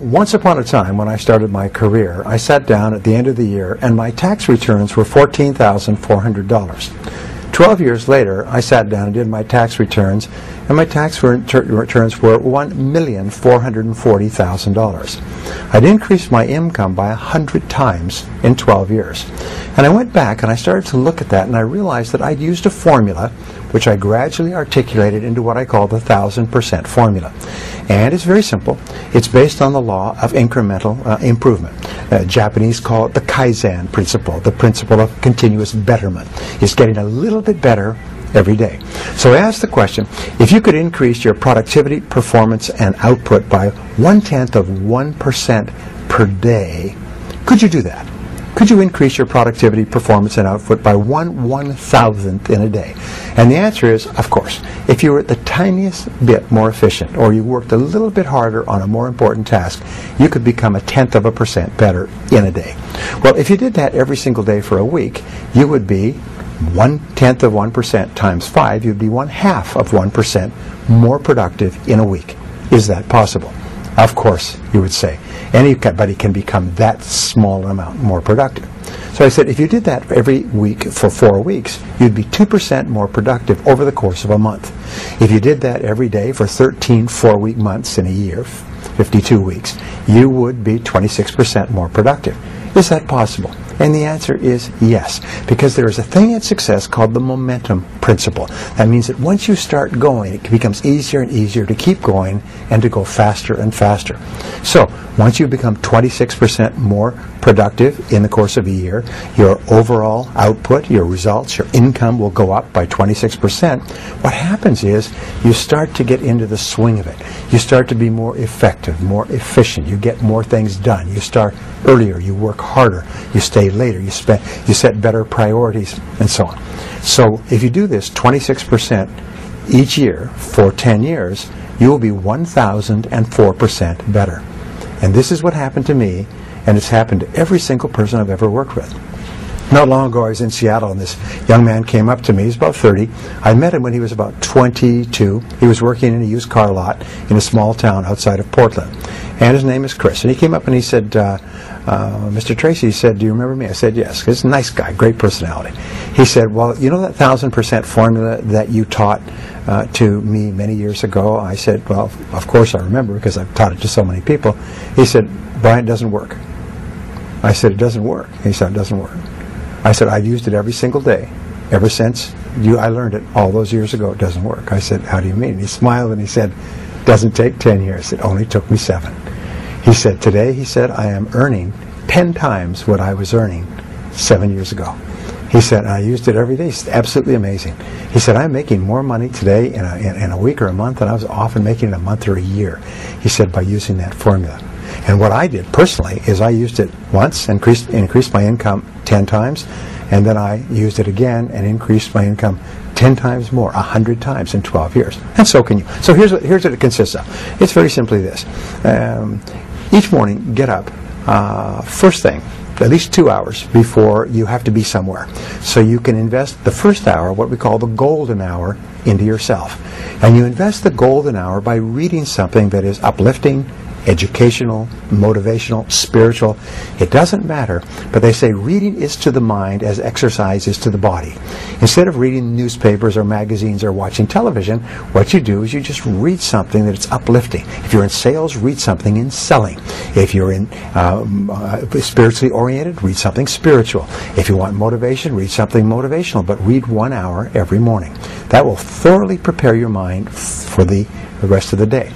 Once upon a time, when I started my career, I sat down at the end of the year and my tax returns were $14,400. 12 years later, I sat down and did my tax returns, and my tax returns were $1,440,000. I'd increased my income by 100 times in 12 years. And I went back and I started to look at that, and I realized that I'd used a formula which I gradually articulated into what I call the 1,000% formula. And it's very simple. It's based on the law of incremental improvement. Japanese call it the Kaizen principle, the principle of continuous betterment. It's getting a little bit better every day. So I asked the question, if you could increase your productivity, performance, and output by 0.1% per day, could you do that? Could you increase your productivity, performance, and output by 1/1000th in a day? And the answer is, of course. If you were the tiniest bit more efficient, or you worked a little bit harder on a more important task, you could become 0.1% better in a day. Well, if you did that every single day for a week, you would be 0.1% times 5, you'd be 0.5% more productive in a week. Is that possible? Of course, you would say. Anybody can become that small amount more productive. So I said, if you did that every week for 4 weeks, you'd be 2% more productive over the course of a month. If you did that every day for 13 4-week months in a year, 52 weeks, you would be 26% more productive. Is that possible? And the answer is yes, because there is a thing in success called the momentum principle. That means that once you start going, it becomes easier and easier to keep going and to go faster and faster. So, once you become 26% more productive in the course of a year, your overall output, your results, your income will go up by 26%. What happens is you start to get into the swing of it. You start to be more effective, more efficient. You get more things done. You start earlier. You work harder. You stay later. You set better priorities, and so on. So if you do this 26% each year for 10 years, you will be 1,004% better. And this is what happened to me, and it's happened to every single person I've ever worked with. Not long ago, I was in Seattle, and this young man came up to me. He's about 30. I met him when he was about 22. He was working in a used car lot in a small town outside of Portland. And his name is Chris. And he came up and he said, Mr. Tracy, he said, do you remember me? I said, yes. He's a nice guy, great personality. He said, well, you know that 1,000% formula that you taught to me many years ago? I said, well, of course I remember, because I've taught it to so many people. He said, Brian, it doesn't work. I said, it doesn't work. He said, it doesn't work. I said, I've used it every single day, ever since I learned it all those years ago. It doesn't work. I said, how do you mean? And he smiled and he said, it doesn't take 10 years. It only took me 7. He said, today, he said, I am earning 10 times what I was earning 7 years ago. He said, I used it every day. It's absolutely amazing. He said, I'm making more money today in a week or a month than I was often making in a month or a year. He said, by using that formula. And what I did personally is I used it once, increased my income 10 times, and then I used it again and increased my income 10 times more, 100 times in 12 years. And so can you. So here's what it consists of. It's very simply this. Each morning, get up, first thing, at least 2 hours before you have to be somewhere. So you can invest the first hour, what we call the golden hour, into yourself. And you invest the golden hour by reading something that is uplifting, educational, motivational, spiritual. It doesn't matter, but they say reading is to the mind as exercise is to the body. Instead of reading newspapers or magazines or watching television, what you do is you just read something that's uplifting. If you're in sales, read something in selling. If you're in spiritually oriented, read something spiritual. If you want motivation, read something motivational, but read 1 hour every morning. That will thoroughly prepare your mind for the rest of the day.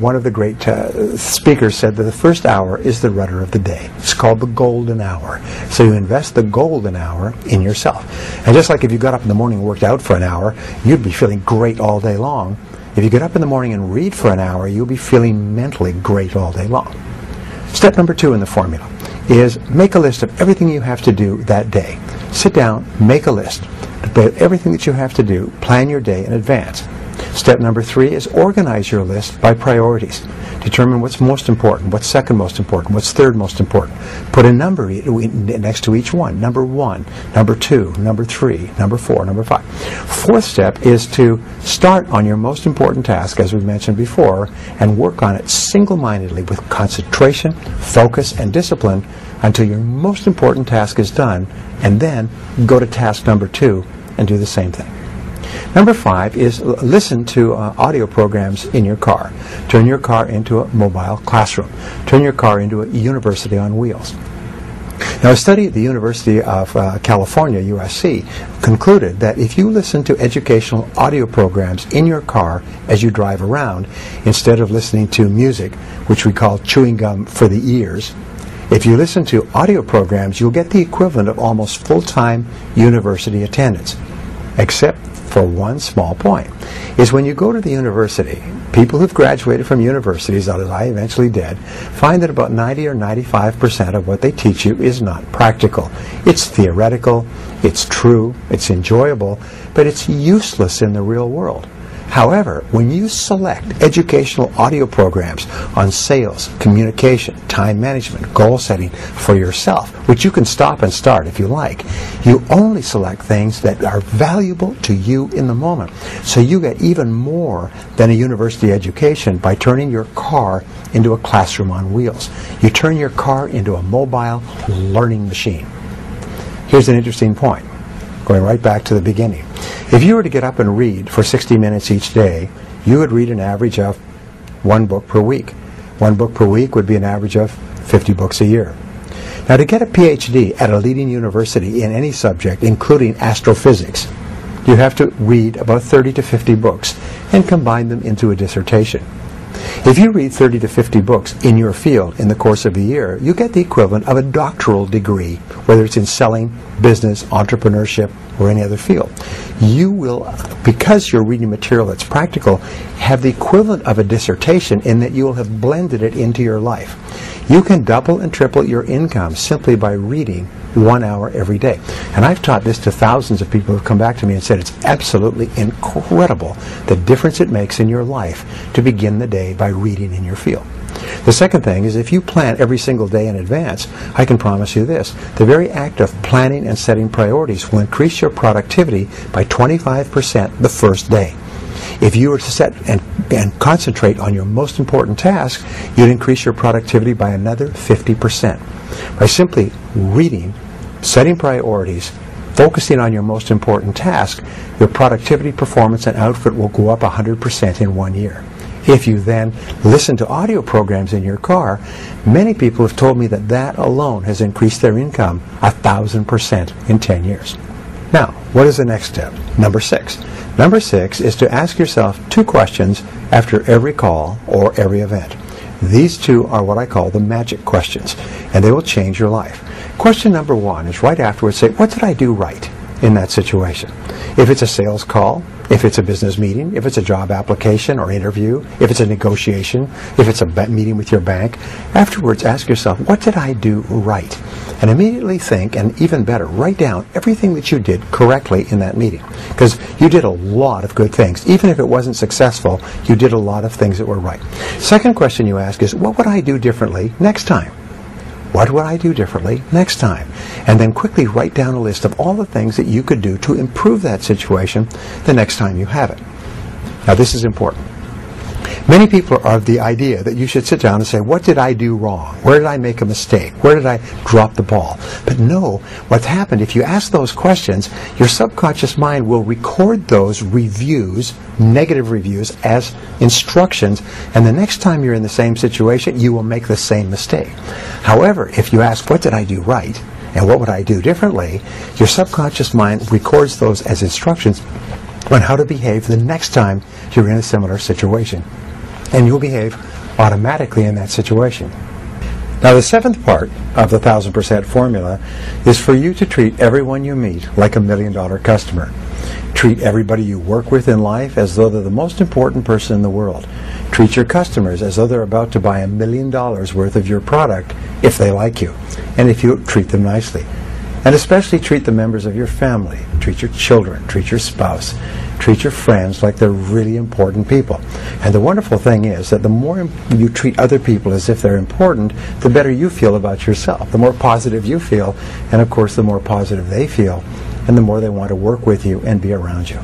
One of the great speakers said that the first hour is the rudder of the day. It's called the golden hour. So you invest the golden hour in yourself. And just like if you got up in the morning and worked out for an hour, you'd be feeling great all day long. If you get up in the morning and read for an hour, you'll be feeling mentally great all day long. Step number 2 in the formula is make a list of everything you have to do that day. Sit down, make a list of everything that you have to do, plan your day in advance. Step number 3 is organize your list by priorities. Determine what's most important, what's second most important, what's third most important. Put a number next to each one. Number 1, number 2, number 3, number 4, number 5. Fourth step is to start on your most important task, as we mentioned before, and work on it single-mindedly with concentration, focus, and discipline until your most important task is done, and then go to task number 2 and do the same thing. Number 5 is listen to audio programs in your car. Turn your car into a mobile classroom. Turn your car into a university on wheels. Now, a study at the University of California, USC, concluded that if you listen to educational audio programs in your car as you drive around, instead of listening to music, which we call chewing gum for the ears, if you listen to audio programs, you'll get the equivalent of almost full-time university attendance. Except for one small point, is when you go to the university, people who've graduated from universities, as I eventually did, find that about 90 or 95% of what they teach you is not practical. It's theoretical, it's true, it's enjoyable, but it's useless in the real world. However, when you select educational audio programs on sales, communication, time management, goal setting for yourself, which you can stop and start if you like, you only select things that are valuable to you in the moment. So you get even more than a university education by turning your car into a classroom on wheels. You turn your car into a mobile learning machine. Here's an interesting point, going right back to the beginning. If you were to get up and read for 60 minutes each day, you would read an average of 1 book per week. 1 book per week would be an average of 50 books a year. Now, to get a PhD at a leading university in any subject, including astrophysics, you have to read about 30 to 50 books and combine them into a dissertation. If you read 30 to 50 books in your field in the course of a year, you get the equivalent of a doctoral degree, whether it's in selling, business, entrepreneurship, or any other field. You will, because you're reading material that's practical, have the equivalent of a dissertation in that you will have blended it into your life. You can double and triple your income simply by reading 1 hour every day. And I've taught this to thousands of people who have come back to me and said it's absolutely incredible the difference it makes in your life to begin the day by reading in your field. The second thing is, if you plan every single day in advance, I can promise you this: the very act of planning and setting priorities will increase your productivity by 25% the first day. If you were to set and concentrate on your most important task, you'd increase your productivity by another 50%. By simply reading, setting priorities, focusing on your most important task, your productivity, performance, and output will go up 100% in 1 year. If you then listen to audio programs in your car, many people have told me that that alone has increased their income 1,000% in 10 years. Now, what is the next step? Number 6. Number 6 is to ask yourself 2 questions after every call or every event. These 2 are what I call the magic questions, and they will change your life. Question number 1 is right afterwards, say, what did I do right in that situation? If it's a sales call, if it's a business meeting, if it's a job application or interview, if it's a negotiation, if it's a meeting with your bank, afterwards ask yourself, what did I do right? And immediately think, and even better, write down everything that you did correctly in that meeting. Because you did a lot of good things. Even if it wasn't successful, you did a lot of things that were right. Second question you ask is, what would I do differently next time? What would I do differently next time? And then quickly write down a list of all the things that you could do to improve that situation the next time you have it. Now, this is important. Many people are of the idea that you should sit down and say, what did I do wrong? Where did I make a mistake? Where did I drop the ball? But no, what's happened, if you ask those questions, your subconscious mind will record those reviews, negative reviews, as instructions, and the next time you're in the same situation, you will make the same mistake. However, if you ask, what did I do right? And what would I do differently? Your subconscious mind records those as instructions on how to behave the next time you're in a similar situation. And you'll behave automatically in that situation. Now, the 7th part of the 1,000% formula is for you to treat everyone you meet like a $1 million customer. Treat everybody you work with in life as though they're the most important person in the world. Treat your customers as though they're about to buy $1 million worth of your product if they like you, and if you treat them nicely. And especially treat the members of your family, treat your children, treat your spouse, treat your friends like they're really important people. And the wonderful thing is that the more you treat other people as if they're important, the better you feel about yourself, the more positive you feel, and of course the more positive they feel, and the more they want to work with you and be around you.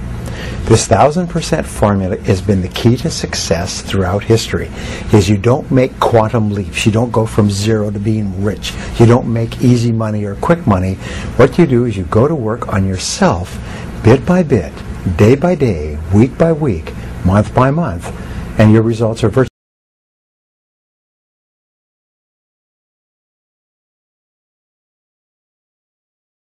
This 1000% formula has been the key to success throughout history. Is you don't make quantum leaps. You don't go from zero to being rich. You don't make easy money or quick money. What you do is you go to work on yourself bit by bit, day by day, week by week, month by month, and your results are virtually